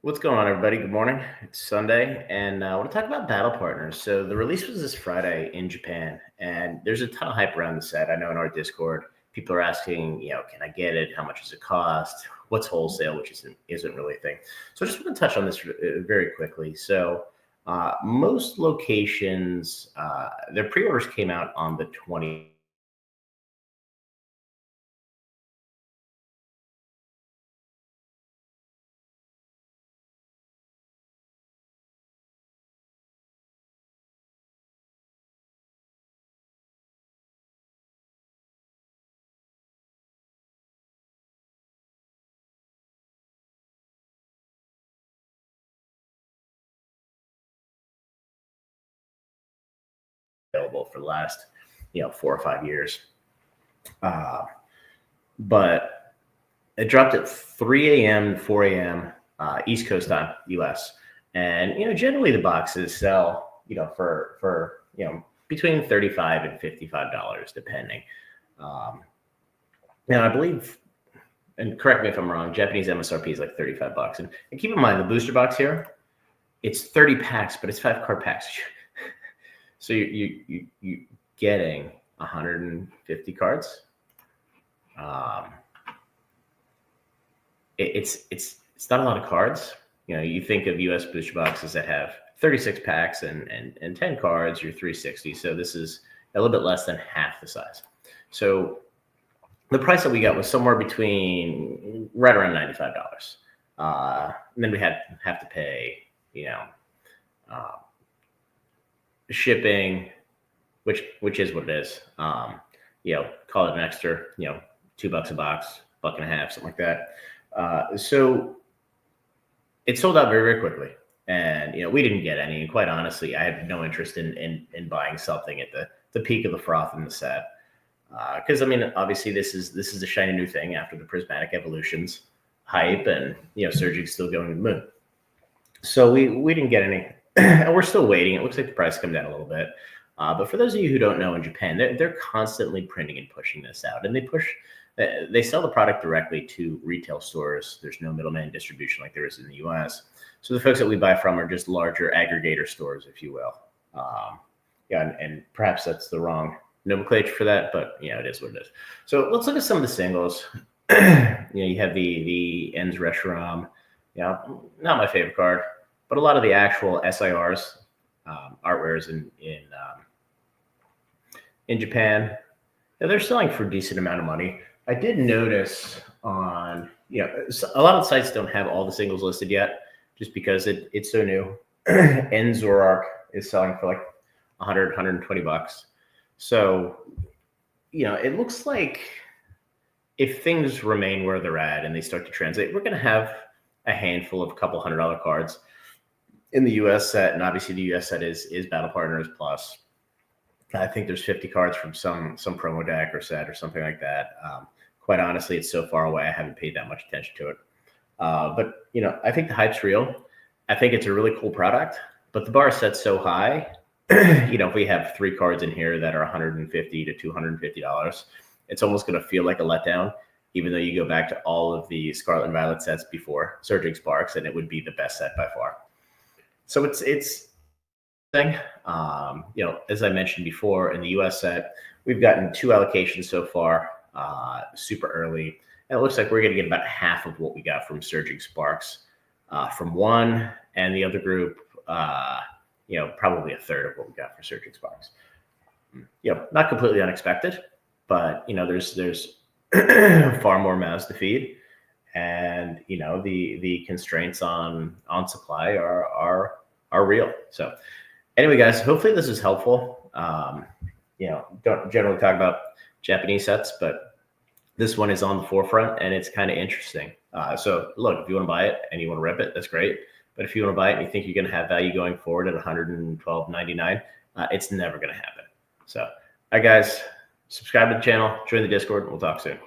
What's going on, everybody? Good morning. It's Sunday, and I want to talk about Battle Partners. So the release was this Friday in Japan, and there's a ton of hype around the set. I know in our Discord, people are asking, can I get it? How much does it cost? What's wholesale, which isn't really a thing. So I just want to touch on this very quickly. So most locations, their pre-orders came out on the 20th. Available for the last, 4 or 5 years. Uh, but it dropped at 3 a.m., 4 a.m. East Coast time, US. And generally the boxes sell, for between $35 and $55, depending. Um, and I believe, and correct me if I'm wrong, Japanese MSRP is like $35. And keep in mind the booster box here, it's 30 packs, but it's 5 card packs. So you getting 150 cards. It's not a lot of cards. You think of US booster boxes that have 36 packs and 10 cards, you're 360. So this is a little bit less than half the size. So the price that we got was somewhere between right around $95. And then we have to pay, uh, shipping, which is what it is. Call it an extra, $2 a box, $1.50, something like that. So it sold out very, very quickly. And, we didn't get any. And quite honestly, I had no interest in buying something at the peak of the froth in the set. Because, obviously this is a shiny new thing after the prismatic evolutions hype and, Surging's still going to the moon. So we didn't get any. And we're still waiting. It looks like the price come down a little bit. But for those of you who don't know, in Japan, they're constantly printing and pushing this out. And they sell the product directly to retail stores. There's no middleman distribution like there is in the US. So the folks that we buy from are just larger aggregator stores, if you will. And perhaps that's the wrong nomenclature for that, but it is what it is. So let's look at some of the singles. You have the Ends Reshiram. Not my favorite card, but a lot of the actual SIRs, artwares in Japan, they're selling for a decent amount of money. I did notice on, a lot of sites don't have all the singles listed yet, just because it's so new. Enzorark is selling for like 100, 120 bucks. So, it looks like if things remain where they're at and they start to translate, we're going to have a handful of couple $100 cards in the US set. And obviously the US set is Battle Partners Plus. I think there's 50 cards from some promo deck or set or something like that. Quite honestly, it's so far away, I haven't paid that much attention to it. But I think the hype's real. I think it's a really cool product, but the bar is set so high. If we have 3 cards in here that are $150 to $250, it's almost going to feel like a letdown, even though you go back to all of the Scarlet and Violet sets before Surging Sparks, and it would be the best set by far. So it's thing. As I mentioned before, in the US set, we've gotten 2 allocations so far, super early. And it looks like we're going to get about half of what we got from Surging Sparks from one, and the other group, probably a third of what we got for Surging Sparks. Not completely unexpected, but there's far more mouths to feed, and the constraints on supply are real. So anyway, guys, hopefully this is helpful. Don't generally talk about Japanese sets, but this one is on the forefront and it's kind of interesting. So look, if you want to buy it and you want to rip it, that's great. But if you want to buy it and you think you're going to have value going forward at $112.99, it's never going to happen. So, all right, guys, subscribe to the channel, join the Discord, and we'll talk soon.